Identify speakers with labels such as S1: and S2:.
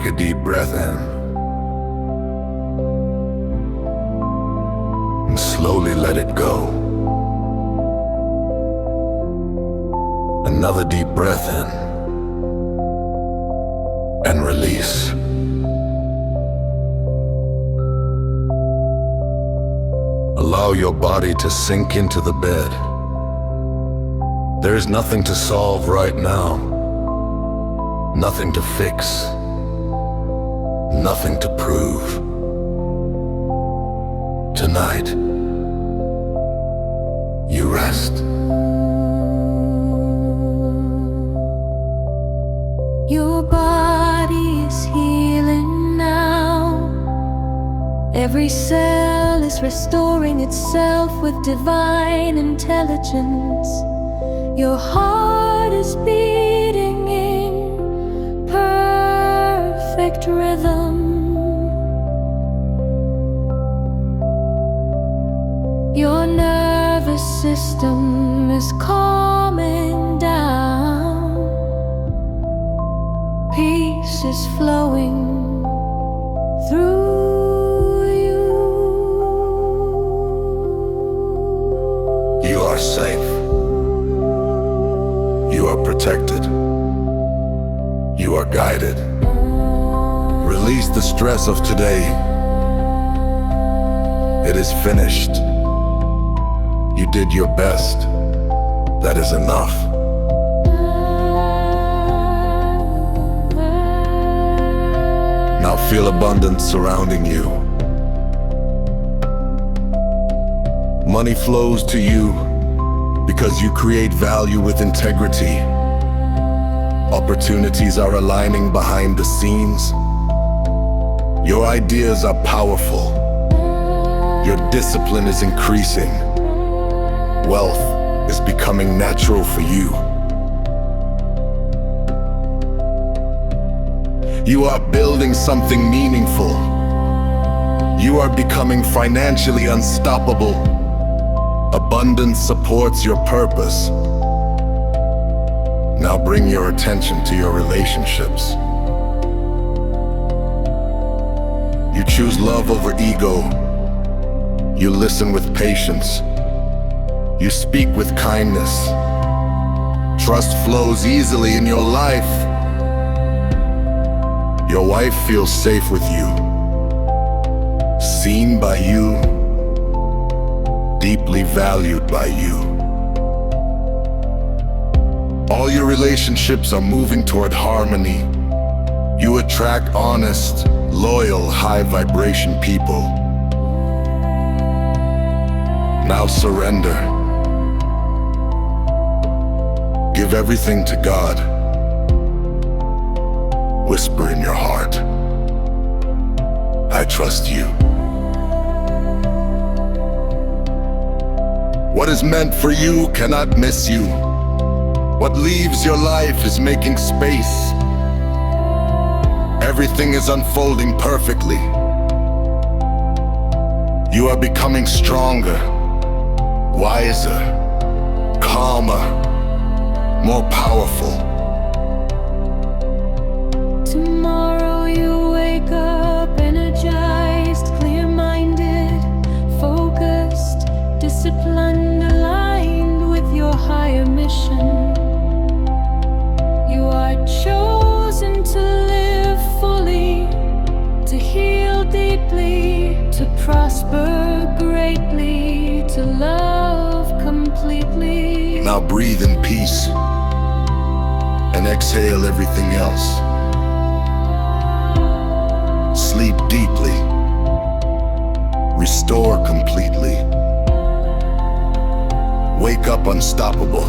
S1: a deep breath in and slowly let it go. Another deep breath in and release. Allow your body to sink into the bed. There is nothing to solve right now, nothing to fix, nothing to prove. Tonight, you rest.
S2: Your body is healing now. Every cell is restoring itself with divine intelligence. Your heart is beating in perfect rhythm. Your nervous system is calming down. Peace is flowing through you.
S1: You are safe. You are protected. You are guided. Release the stress of today. It is finished. You did your best. That is enough. Now feel abundance surrounding you. Money flows to you because you create value with integrity. Opportunities are aligning behind the scenes. Your ideas are powerful. Your discipline is increasing. Wealth is becoming natural for you. You are building something meaningful. You are becoming financially unstoppable. Abundance supports your purpose. Now bring your attention to your relationships. You choose love over ego. You listen with patience. You speak with kindness. Trust flows easily in your life. Your wife feels safe with you, seen by you, deeply valued by you. All your relationships are moving toward harmony. You attract honest, loyal, high vibration people. Now surrender. Give everything to God. Whisper in your heart, I trust you. What is meant for you cannot miss you. What leaves your life is making space. Everything is unfolding perfectly. You are becoming stronger, wiser, calmer, more powerful.
S2: Tomorrow you wake up energized, clear-minded, focused, disciplined, aligned with your higher mission. You are chosen to live fully, to heal deeply, to prosper greatly, to love completely.
S1: Now breathe in peace and exhale everything else. Sleep deeply. Restore completely. Wake up unstoppable.